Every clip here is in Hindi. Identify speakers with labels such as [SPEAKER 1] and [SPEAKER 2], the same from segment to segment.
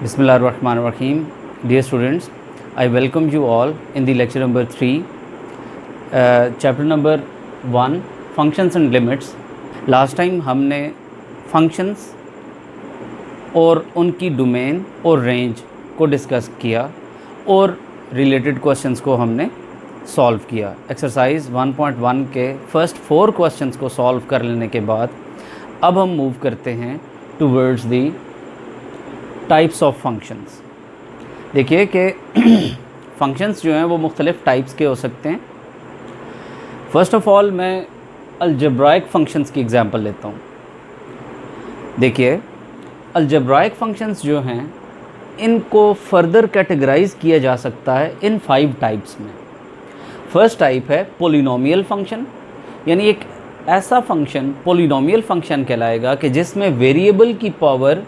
[SPEAKER 1] Bismillahirrahmanirrahim. Dear students, I welcome you all in the lecture number 3, chapter number 1, functions and limits. Last time हमने functions और उनकी domain और range को डिस्कस किया और related questions को हमने सॉल्व किया. एक्सरसाइज 1.1 के फर्स्ट 4 क्वेश्चंस को सॉल्व कर लेने के बाद अब हम मूव करते हैं towards the types of functions. देखिए कि फंक्शंस जो हैं वो मुख्तलिफ़ टाइप्स के हो सकते हैं. फ़र्स्ट ऑफ़ ऑल मैं अलजेब्राइक फंक्शंस की एग्ज़ाम्पल लेता हूँ. देखिए अलजेब्राइक फंक्शंस जो हैं इनको फर्दर कैटेगराइज किया जा सकता है इन 5 टाइप्स में. फर्स्ट टाइप है पोलिनोमियल फंक्शन, यानी एक ऐसा फंक्शन पोलिनोमियल फंक्शन कहलाएगा कि जिसमें वेरिएबल की पावर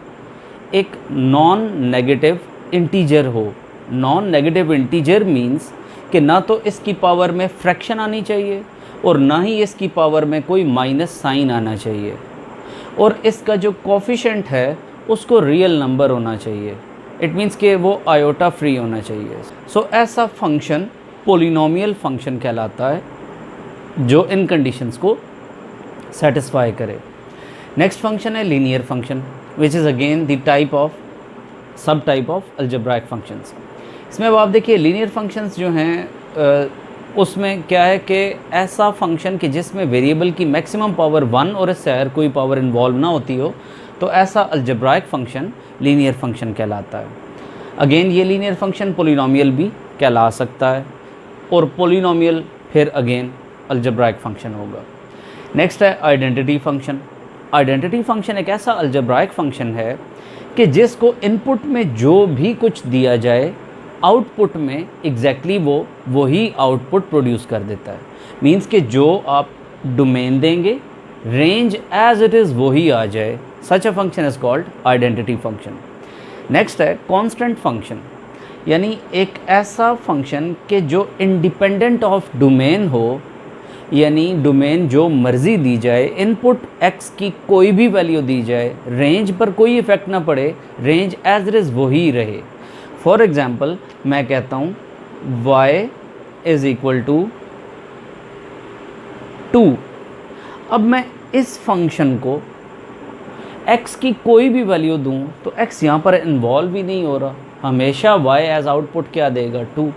[SPEAKER 1] एक नॉन नेगेटिव इंटीजर हो. नॉन नेगेटिव इंटीजर मींस कि ना तो इसकी पावर में फ्रैक्शन आनी चाहिए और ना ही इसकी पावर में कोई माइनस साइन आना चाहिए, और इसका जो कोफिशिएंट है उसको रियल नंबर होना चाहिए. इट मीन्स कि वो आयोटा फ्री होना चाहिए. सो ऐसा फंक्शन पोलिनोमियल फंक्शन कहलाता है जो इन कंडीशंस को सेटिस्फाई करे. नेक्स्ट फंक्शन है linear function, which is again the type of सब टाइप ऑफ अलजेब्राइक फंक्शंस. इसमें अब आप देखिए लीनियर फंक्शंस जो हैं उसमें क्या है कि ऐसा फंक्शन कि जिसमें वेरिएबल की मैक्सिमम पावर 1 और इससे हायर कोई पावर इन्वॉल्व ना होती हो, तो ऐसा अलजेब्राइक फंक्शन लीनियर फंक्शन कहलाता है. अगेन ये लीनियर फंक्शन पोलिनोमियल भी कहला सकता है और पोलिनोमियल फिर अगेन अलजेब्राइक फंक्शन होगा. नेक्स्ट है आइडेंटिटी फंक्शन. आइडेंटिटी फंक्शन एक ऐसा अलजेब्राइक फंक्शन है कि जिसको इनपुट में जो भी कुछ दिया जाए आउटपुट में एग्जैक्टली वो ही आउटपुट प्रोड्यूस कर देता है. मींस कि जो आप डोमेन देंगे रेंज एज इट इज़ वही आ जाए. Such a function is called identity function. Next है कांस्टेंट फंक्शन, यानी एक ऐसा फंक्शन कि जो इंडिपेंडेंट ऑफ डोमेन हो, यानी डोमेन जो मर्ज़ी दी जाए, इनपुट x की कोई भी वैल्यू दी जाए, रेंज पर कोई इफ़ेक्ट ना पड़े, रेंज एज इट इज़ वही रहे. फॉर एग्ज़ाम्पल मैं कहता हूँ y इज़ इक्वल टू 2. अब मैं इस फंक्शन को x की कोई भी वैल्यू दूँ तो x यहाँ पर इन्वॉल्व ही नहीं हो रहा, हमेशा y एज आउटपुट क्या देगा 2.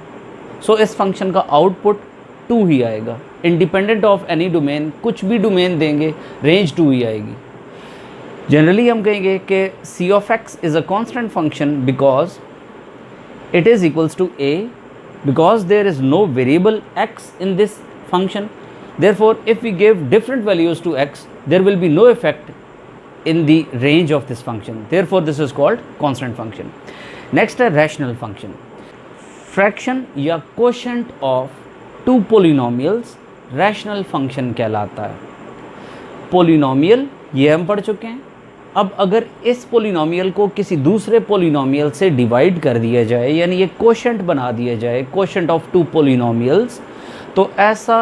[SPEAKER 1] सो इस फंक्शन का आउटपुट 2 ही आएगा इंडिपेंडेंट ऑफ एनी डोमेन. कुछ भी डोमेन देंगे रेंज 2 ही आएगी. जनरली हम कहेंगे कि c of x is a constant function because it is equals to a, because there is no variable x in this function. Therefore if we give different values to x there will be no effect in the range of this function. Therefore this is called constant function. Next है rational function. fraction या quotient of two polynomials rational function कहलाता है. polynomial ये हम पढ़ चुके हैं. अब अगर इस पोलिनोमियल को किसी दूसरे पोलिनोमियल से डिवाइड कर दिया जाए, यानी ये कोशेंट बना दिया जाए, कोशेंट ऑफ 2 पोलिनोमियल्स, तो ऐसा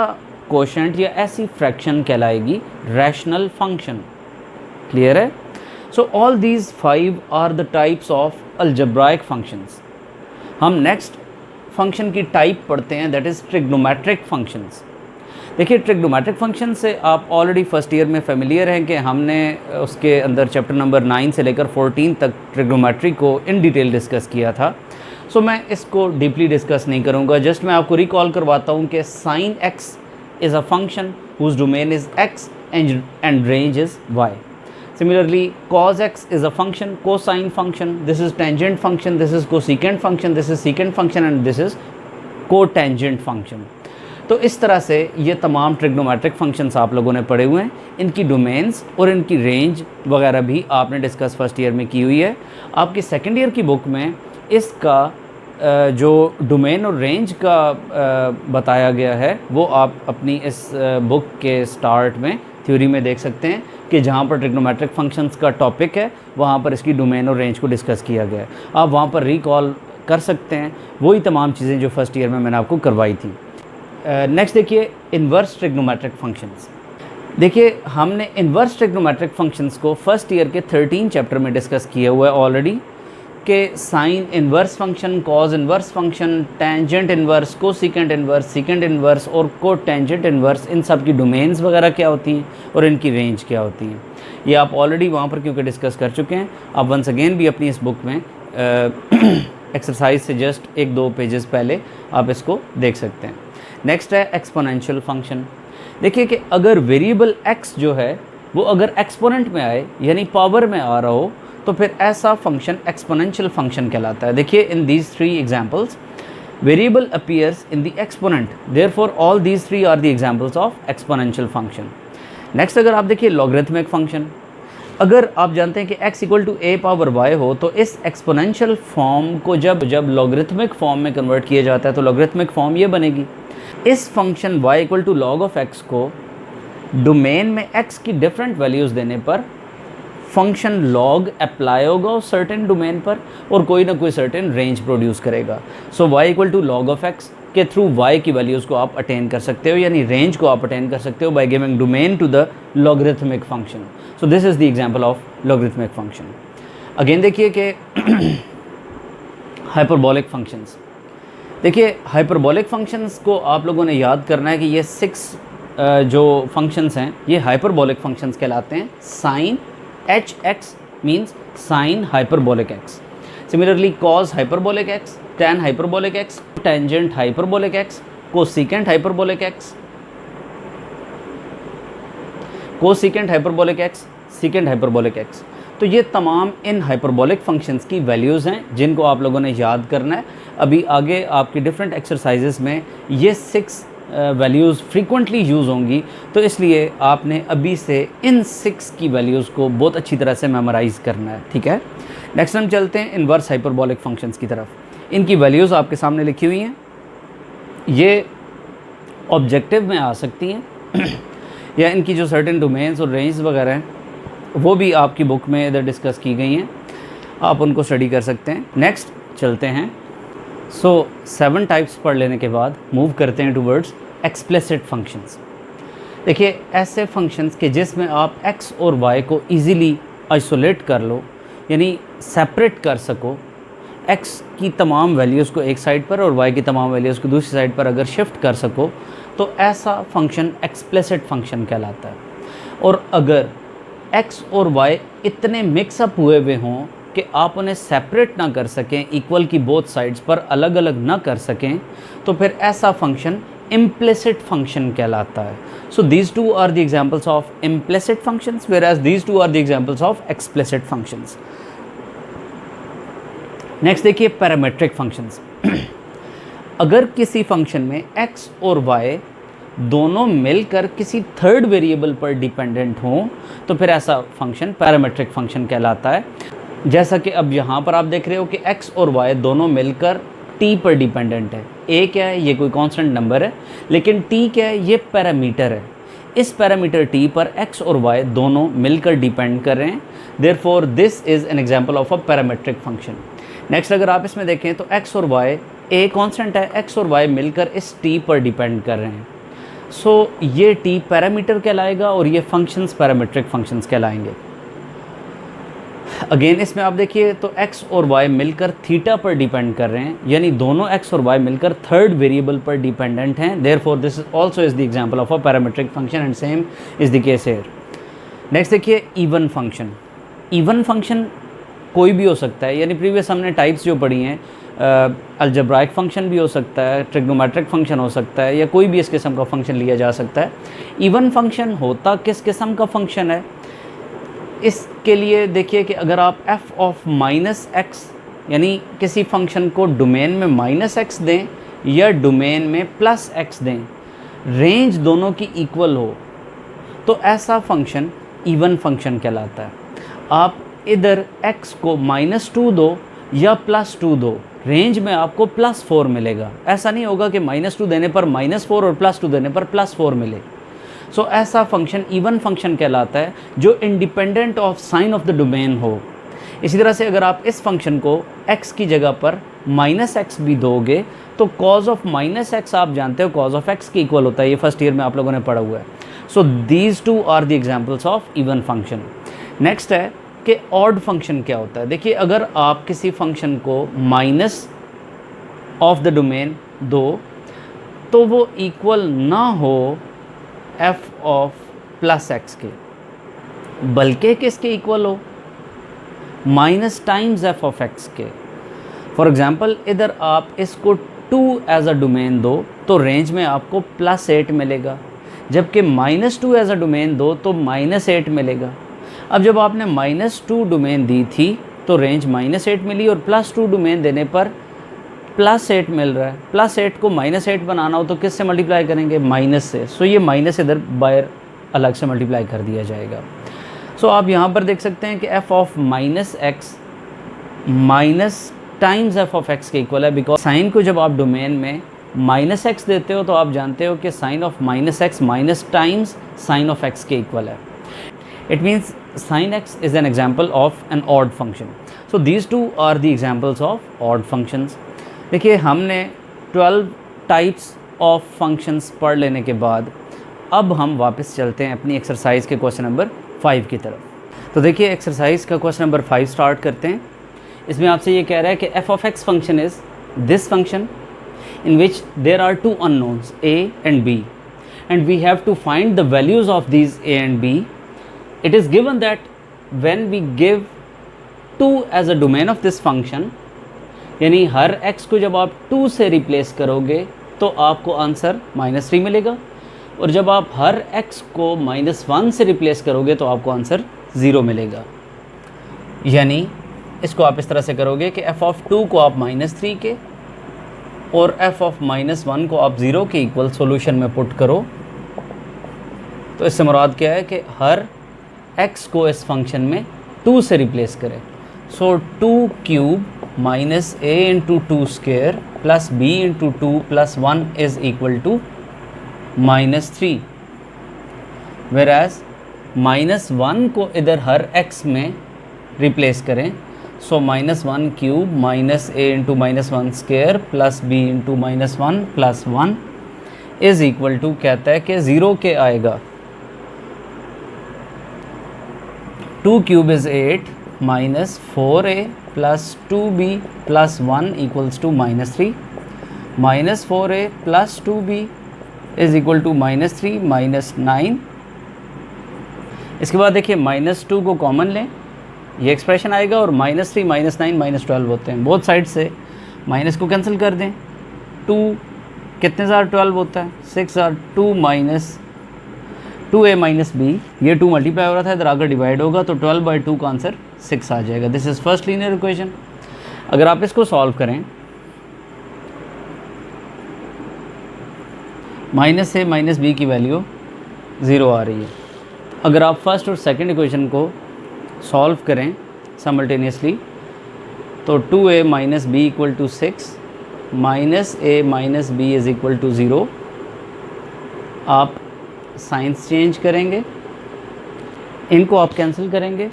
[SPEAKER 1] कोशेंट या ऐसी फ्रैक्शन कहलाएगी रैशनल फंक्शन. क्लियर है? So all these 5 are the types of algebraic functions. हम नेक्स्ट फंक्शन की टाइप पढ़ते हैं, दैट इज़ ट्रिग्नोमेट्रिक फंक्शंस. देखिए ट्रिग्नोमेट्रिक फंक्शन से आप ऑलरेडी फर्स्ट ईयर में फेमिलियर हैं कि हमने उसके अंदर चैप्टर नंबर 9 से लेकर 14 तक ट्रिग्नोमेट्री को इन डिटेल डिस्कस किया था. सो मैं इसको डीपली डिस्कस नहीं करूंगा. जस्ट मैं आपको रिकॉल करवाता हूं कि sine x is a function whose domain is x and range is y. Similarly cos x is a function, cosine function, this is tangent function, this is cosecant function, this is secant function and this is cotangent function. तो इस तरह से ये तमाम ट्रिग्नोमेट्रिक फंक्शंस आप लोगों ने पढ़े हुए हैं. इनकी डोमेन्स और इनकी रेंज वगैरह भी आपने डिस्कस फर्स्ट ईयर में की हुई है. आपकी सेकंड ईयर की बुक में इसका जो डोमेन और रेंज का बताया गया है वो आप अपनी इस बुक के स्टार्ट में थ्योरी में देख सकते हैं कि जहाँ पर ट्रिग्नोमेट्रिक फंक्शंस का टॉपिक है वहाँ पर इसकी डोमेन और रेंज को डिस्कस किया गया है. आप वहाँ पर रिकॉल कर सकते हैं वही तमाम चीज़ें जो फर्स्ट ईयर में मैंने आपको करवाई थी. नेक्स्ट देखिए इन्वर्स ट्रिग्नोमेट्रिक फंक्शंस. देखिए हमने इन्वर्स ट्रिग्नोमेट्रिक फंक्शंस को फर्स्ट ईयर के 13 चैप्टर में डिस्कस किया हुआ है ऑलरेडी. कि sign inverse function, cause inverse function, tangent inverse, cosecant inverse, secant inverse और को टेंजेंट इन्वर्स, इन सब की डोमेन्स वगैरह क्या होती हैं और इनकी रेंज क्या होती हैं, ये आप ऑलरेडी वहाँ पर क्योंकि डिस्कस कर चुके हैं। आप वंस अगेन भी अपनी इस बुक में एक्सरसाइज से जस्ट 1-2 पेजेस पहले आप इसको देख सकते हैं। नेक्स्ट है एक्सपोनेंशियल फंक्शन। देखिए कि अगर वेरिएबल x जो है वो अगर एक्सपोनेंट में आए यानी पावर में आ रहा हो तो फिर ऐसा फंक्शन एक्सपोनेंशियल फंक्शन कहलाता है। देखिए in these 3 examples variable appears in the exponent, therefore all these 3 are the examples of exponential function. Next अगर आप देखिए लॉगरिथमिक फंक्शन, अगर आप जानते हैं कि x equal to a power y हो तो इस एक्सपोनेंशियल फॉर्म को जब लॉगरिथमिक फॉर्म में कन्वर्ट किया जाता है तो लॉगरिथमिक फॉर्म ये बनेगी। इस function y equal to log of x को डोमेन में x की डिफरेंट वैल्यूज़ देने पर फंक्शन लॉग अप्लाई होगा उस सर्टेन डोमेन पर और कोई ना कोई सर्टेन रेंज प्रोड्यूस करेगा। So y equal to log of x के थ्रू y की वैल्यूज़ को आप अटेन कर सकते हो, यानी रेंज को आप अटेन कर सकते हो by giving domain to the logarithmic function. So this is the example of logarithmic function. Again देखिए कि हाइपरबोलिक फंक्शंस। देखिए हाइपरबोलिक फंक्शंस को आप लोगों ने याद करना है कि ये 6 जो फंक्शंस हैं ये हाइपरबोलिक फंक्शंस कहलाते हैं। Sine hx means sine hyperbolic x, similarly cos hyperbolic x, tan hyperbolic x, tangent hyperbolic x, cosecant hyperbolic x, cosecant hyperbolic x, secant hyperbolic x। तो ये तमाम इन हाइपरबोलिक फंक्शंस की वैल्यूज़ हैं जिनको आप लोगों ने याद करना है। अभी आगे आपकी डिफरेंट एक्सरसाइजेस में ये 6 वैल्यूज़ फ्रीक्वेंटली यूज़ होंगी, तो इसलिए आपने अभी से इन 6 की वैल्यूज़ को बहुत अच्छी तरह से मेमोराइज़ करना है, ठीक है। नेक्स्ट हम चलते हैं इन्वर्स हाइपरबोलिक फंक्शंस की तरफ। इनकी वैल्यूज़ आपके सामने लिखी हुई हैं, ये ऑब्जेक्टिव में आ सकती हैं या इनकी जो सर्टेन डोमेन्स और रेंज वगैरह हैं वो भी आपकी बुक में इधर डिस्कस की गई हैं, आप उनको स्टडी कर सकते हैं। नेक्स्ट चलते हैं। 7 टाइप्स पढ़ लेने के बाद मूव करते हैं टूवर्ड्स एक्सप्लिसिट फंक्शंस। देखिए ऐसे फंक्शंस के जिसमें आप x और y को इजीली आइसोलेट कर लो, यानी सेपरेट कर सको, x की तमाम वैल्यूज़ को एक साइड पर और y की तमाम वैल्यूज़ को दूसरी साइड पर अगर शिफ्ट कर सको तो ऐसा फंक्शन एक्सप्लिसिट फंक्शन कहलाता है। और अगर x और y इतने मिक्सअप हुए हुए हों कि आप उन्हें सेपरेट ना कर सकें, इक्वल की बोथ साइड्स पर अलग अलग ना कर सकें, तो फिर ऐसा फंक्शन इम्प्लिसिट फंक्शन कहलाता है। So these 2 are the examples of implicit functions whereas these 2 are the examples of explicit functions. Next देखिए पैरामीट्रिक फंक्शंस। अगर किसी फंक्शन में x और y दोनों मिलकर किसी थर्ड वेरिएबल पर डिपेंडेंट हों तो फिर ऐसा फंक्शन पैरामीट्रिक फंक्शन कहलाता है। जैसा कि अब यहाँ पर आप देख रहे हो कि x और y दोनों मिलकर t पर डिपेंडेंट है। a क्या है, ये कोई कांस्टेंट नंबर है, लेकिन t क्या है, ये पैरामीटर है। इस पैरामीटर t पर x और y दोनों मिलकर डिपेंड कर रहे हैं, therefore this is an example of a parametric function. Next अगर आप इसमें देखें तो x और y, a कांस्टेंट है, x और y मिलकर इस t पर डिपेंड कर रहे हैं। सो ये t पैरामीटर कहलाएगा और ये फंक्शंस पैरामीट्रिक फंक्शंस कहलाएंगे। अगेन इसमें आप देखिए तो x और y मिलकर थीटा पर डिपेंड कर रहे हैं, यानी दोनों x और y मिलकर थर्ड वेरिएबल पर डिपेंडेंट हैं, therefore this also is the example of a parametric function and same is the case here. Next देखिए इवन फंक्शन। इवन फंक्शन कोई भी हो सकता है, यानी प्रीवियस हमने टाइप्स जो पढ़ी हैं, अलजेब्राइक फंक्शन भी हो सकता है, ट्रिग्नोमेट्रिक फंक्शन हो सकता है, या कोई भी इस किस्म का फंक्शन लिया जा सकता है। इवन फंक्शन होता किस किस्म का फंक्शन है, इसके लिए देखिए कि अगर आप f ऑफ माइनस एक्स यानी किसी फंक्शन को डोमेन में माइनस एक्स दें या डोमेन में प्लस एक्स दें, रेंज दोनों की इक्वल हो, तो ऐसा फंक्शन इवन फंक्शन कहलाता है। आप इधर x को -2 दो या +2 दो, रेंज में आपको +4 मिलेगा। ऐसा नहीं होगा कि -2 देने पर -4 और +2 देने पर +4 मिले। सो ऐसा फंक्शन इवन फंक्शन कहलाता है जो independent of sine of the domain हो। इसी तरह से अगर आप इस फंक्शन को x की जगह पर -x भी दोगे तो cos ऑफ -x आप जानते हो cos ऑफ x के इक्वल होता है, ये फर्स्ट ईयर में आप लोगों ने पढ़ा हुआ है। So these 2 are the examples of even function. Next है कि ऑड फंक्शन क्या होता है। देखिए अगर आप किसी फंक्शन को माइनस ऑफ द डोमेन दो तो वो इक्वल ना हो एफ ऑफ प्लस एक्स के, बल्कि किसके इक्वल हो, minus times F of x के। फॉर एग्जांपल इधर आप इसको 2 एज अ डोमेन दो तो रेंज में आपको +8 मिलेगा, जबकि -2 एज अ डोमेन दो तो -8 मिलेगा। अब जब आपने -2 डोमेन दी थी तो रेंज -8 मिली और +2 डोमेन देने पर +8 मिल रहा है। +8 को -8 बनाना हो तो किससे मल्टीप्लाई करेंगे, माइनस से। सो ये माइनस इधर बाहर अलग से मल्टीप्लाई कर दिया जाएगा। सो आप यहाँ पर देख सकते हैं कि f of -x minus times f of x के इक्वल है, बिकॉज साइन को जब आप डोमेन में -x देते हो तो आप जानते हो कि sine of -x minus times sine of x के इक्वल है। It means sin x is an example of an odd function. So these two are the examples of odd functions. देखिए हमने 12 टाइप्स ऑफ फंक्शंस पढ़ लेने के बाद अब हम वापस चलते हैं अपनी एक्सरसाइज के क्वेश्चन नंबर 5 की तरफ। तो देखिए एक्सरसाइज का क्वेश्चन नंबर 5 स्टार्ट करते हैं। इसमें आपसे ये कह रहा है कि f of x function is this function in which there are two unknowns a and b and we have to find the values of these a and b. It is given that when we give 2 as a domain of this function, यानी हर x को जब आप 2 से रिप्लेस करोगे तो आपको आंसर -3 मिलेगा, और जब आप हर x को -1 से रिप्लेस करोगे तो आपको आंसर 0 मिलेगा। यानी इसको आप इस तरह से करोगे कि f ऑफ 2 को आप -3 के और f ऑफ -1 को आप 0 के इक्वल सॉल्यूशन में पुट करो। तो इससे मुराद क्या है कि हर x को इस फंक्शन में 2 से रिप्लेस करें। So 2 cube minus a into 2 square plus b into 2 plus 1 is equal to -3, वेराज -1 को इधर हर x में रिप्लेस करें। So -1 cube minus a into -1 square plus b into -1 plus 1 is equal to कहता है कि 0 के आएगा। 2 cube is 8 minus 4a plus 2b plus 1 equals to -3, minus 4a plus 2b is equal to -3 minus 9। इसके बाद देखिए -2 को कॉमन लें, ये एक्सप्रेशन आएगा और -3 माइनस 9 -12 होते हैं। बोथ साइड से माइनस को कैंसिल कर दें। 2 कितने ज़ार 12 होता है, 6 ज़ार 2 माइनस 2a माइनस b, ये 2 मल्टीप्लाई हो रहा था इधर आकर डिवाइड होगा तो 12/2 का आंसर 6 आ जाएगा। This is first linear equation. अगर आप इसको सॉल्व करें, -a माइनस b की वैल्यू 0 आ रही है। अगर आप फर्स्ट और सेकंड इक्वेशन को सॉल्व करें साइमल्टेनियसली तो 2a minus b equal to 6 minus a minus b is equal to 0। आप साइंस चेंज करेंगे, इनको आप कैंसिल करेंगे।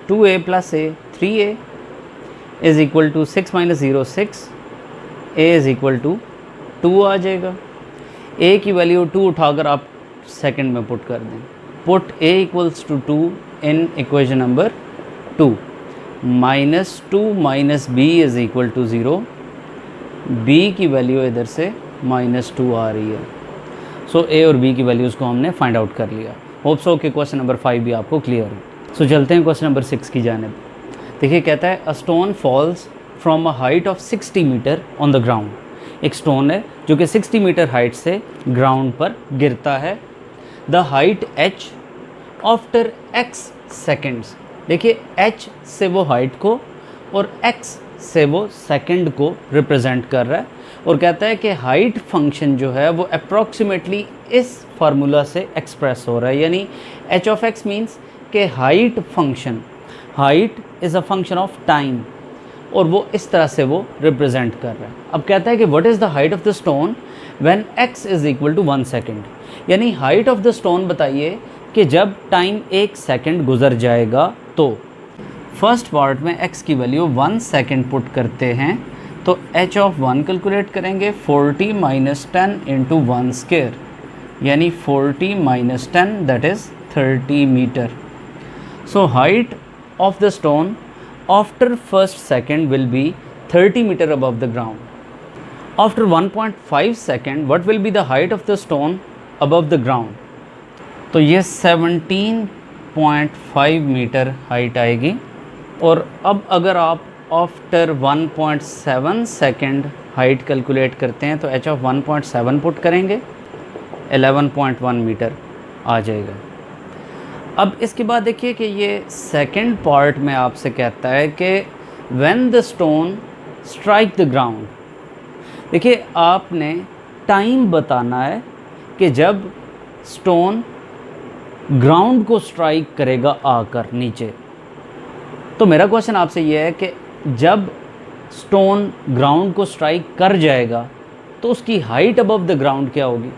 [SPEAKER 1] 2a plus a 3a is equal to 6 minus 0 6, a is equal to 2 आ जाएगा। a की वैल्यू 2 उठाकर आप सेकंड में पुट कर दें। Put a equals to 2 in equation number 2। -2 minus b is equal to 0, b की वैल्यू इधर से -2 आ रही है। सो a और b की वैल्यूज़ को हमने फाइंड आउट कर लिया। होप सो कि क्वेश्चन नंबर 5 भी आपको क्लियर हो। सो चलते हैं क्वेश्चन नंबर 6 की जानिब। देखिए कहता है a stone falls from a height of 60 metre on the ground. एक स्टोन है जो कि 60 मीटर हाइट से ग्राउंड पर गिरता है। The height h after x seconds. देखिए h से वो हाइट को और x से वो सेकंड को रिप्रेजेंट कर रहा है, और कहता है कि हाइट फंक्शन जो है वो अप्रॉक्सीमेटली इस फार्मूला से एक्सप्रेस हो रहा है। यानी h ऑफ x मीन्स कि height function, height is a function of time, और वो इस तरह से वो रिप्रेजेंट कर रहा है। अब कहता है कि what is the height of the stone when x is equal to 1 second. यानी हाइट ऑफ द स्टोन बताइए कि जब टाइम 1 सेकेंड गुजर जाएगा। तो फर्स्ट पार्ट में x की वैल्यू 1 सेकेंड पुट करते हैं तो h ऑफ 1 कैलकुलेट करेंगे 40 माइनस 10 इंटू 1 स्क्वेयर, यानी 40 minus 10 that is 30 metre. So हाइट of the stone after first second will be 30 meter above the ground. After 1.5 second, what will be the height of the stone above the ground? तो ये 17.5 मीटर हाइट आएगी। और अब अगर आप आफ्टर 1.7 सेकेंड हाइट कैलकुलेट करते हैं तो h ऑफ 1.7 पुट करेंगे, 11.1 मीटर आ जाएगा। अब इसके बाद देखिए कि ये सेकंड पार्ट में आपसे कहता है कि when the stone strike the ground, देखिए आपने टाइम बताना है कि जब स्टोन ग्राउंड को स्ट्राइक करेगा आकर नीचे। तो मेरा क्वेश्चन आपसे ये है कि जब स्टोन ग्राउंड को स्ट्राइक कर जाएगा तो उसकी हाइट अबव द ग्राउंड क्या होगी?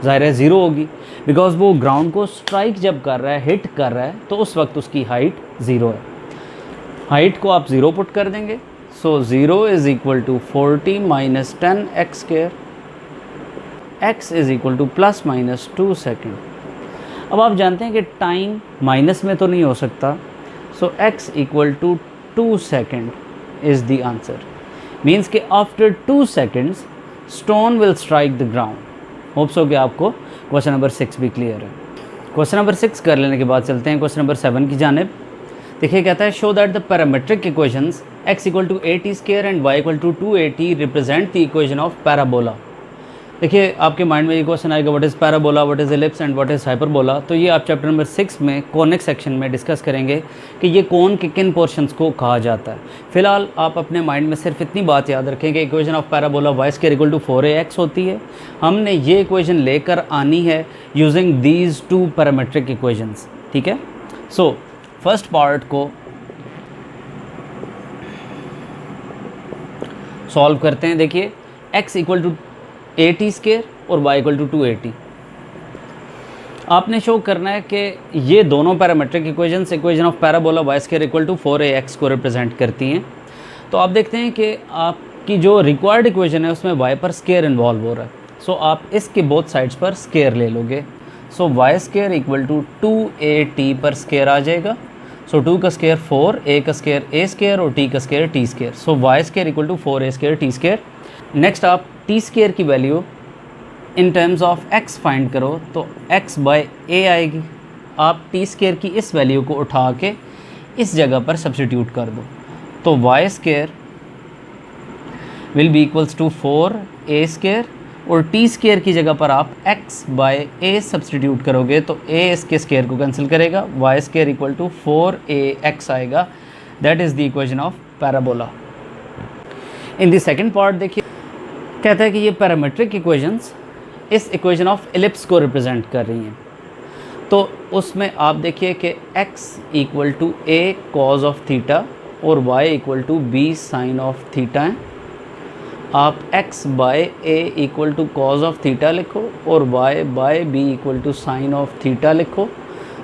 [SPEAKER 1] ज़ाहिर है 0 होगी, बिकॉज वो ग्राउंड को स्ट्राइक जब कर रहा है, हिट कर रहा है, तो उस वक्त उसकी हाइट 0 है। हाइट को आप 0 पुट कर देंगे, so 0 is equal to 40 minus 10 x square, x is equal to plus minus 2 second. अब आप जानते हैं कि टाइम माइनस में तो नहीं हो सकता, so x equal to 2 second is the answer. Means कि after 2 seconds stone will strike the ground. Hopes हो कि आपको क्वेश्चन नंबर 6 भी क्लियर है। क्वेश्चन नंबर 6 कर लेने के बाद चलते हैं क्वेश्चन नंबर 7 की जानिब। देखिए कहता है show that the parametric equations x equal to a t square and y equal to 2at represent the equation of parabola. देखिए आपके माइंड में ये क्वेश्चन आएगा what is parabola, what is ellipse and what is hyperbola. तो ये आप चैप्टर नंबर 6 में कॉनिक सेक्शन में डिस्कस करेंगे कि ये कौन के किन पोर्शंस को कहा जाता है। फिलहाल आप अपने माइंड में सिर्फ इतनी बात याद रखें कि equation of parabola y square equal to 4ax होती है। हमने ये इक्वेशन लेकर आनी है यूजिंग दीज 2 पैरामेट्रिक इक्वेशंस, ठीक है। सो फर्स्ट पार्ट को सॉल्व करते हैं। देखिए x equal to a t square और y इक्वल टू 2at। आपने शो करना है कि ये दोनों parametric equations equation of parabola y square equal to 4ax को रिप्रेजेंट करती हैं। तो आप देखते हैं कि आपकी जो रिक्वायर्ड इक्वेशन है उसमें y पर स्क्वायर इन्वॉल्व हो रहा है। सो आप इसके बोथ साइड्स पर स्क्वायर ले लोगे। So y square equal to 2at पर स्क्वायर आ जाएगा। सो 2 का स्क्वायर 4, a का स्क्वायर a स्क्वायर और t का square t square. So y square equal to 4a square t square. Next आप टी स्क्वायर की value in terms of x find करो तो x बाय a आएगी। आप टी स्क्वायर की इस वैल्यू को उठा के इस जगह पर सब्स्टिट्यूट कर दो तो y square will be equals to 4a square और टी स्क्वायर की जगह पर आप x बाय a सब्स्टिट्यूट करोगे तो a इसके स्क्वायर को कैंसिल करेगा, y square equal to 4ax आएगा। That is the equation of parabola. In the second part देखिए कहता है कि ये पैरामेट्रिक इक्वेशंस इस इक्वेशन ऑफ एलिप्स को रिप्रेजेंट कर रही हैं। तो उसमें आप देखिए कि x equal to a cos of theta और y equal to b sine of theta है। आप x by a equal to cos of theta लिखो और y by b equal to sine of theta लिखो।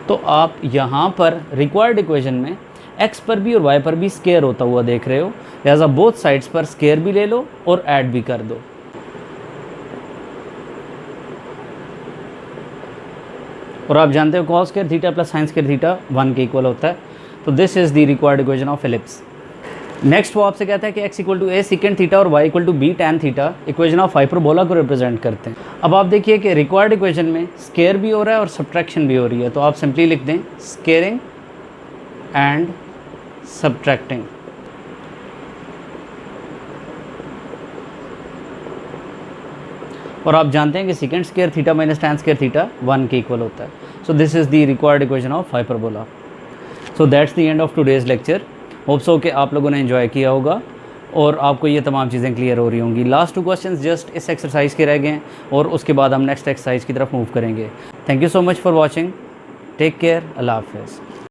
[SPEAKER 1] तो आप यहाँ पर रिक्वायर्ड इक्वेशन में x पर भी और y पर भी स्क्वायर होता हुआ देख रहे हो, लिहाजा बोथ साइड्स पर स्क्वायर भी ले लो और ऐड भी कर दो। और आप जानते हो cos square theta plus sine square theta 1 के इक्वल होता है। तो this is the required equation of ellipse. Next वो आपसे कहता है कि x equal to a second theta और y equal to b tan theta equation of hyperbola को रिप्रेजेंट करते हैं। अब आप देखिए कि रिक्वायर्ड इक्वेशन में स्क्वायर भी हो रहा है और सब्ट्रैक्शन भी हो रही है। तो आप सिंपली लिख दें स्क्वेयरिंग एंड सब्ट्रैक्टिंग। और आप जानते हैं कि second square theta minus tan square theta 1 के इक्वल होता है। सो this is the required equation of hyperbola. So that's the end of today's lecture. Hopes हो कि आप लोगों ने एंजॉय किया होगा और आपको ये तमाम चीज़ें क्लियर हो रही होंगी। लास्ट 2 क्वेश्चंस जस्ट इस एक्सरसाइज के रह गए हैं और उसके बाद हम नेक्स्ट एक्सरसाइज की तरफ मूव करेंगे। Thank you so much for watching. Take care. अल्लाह हाफ़िज़।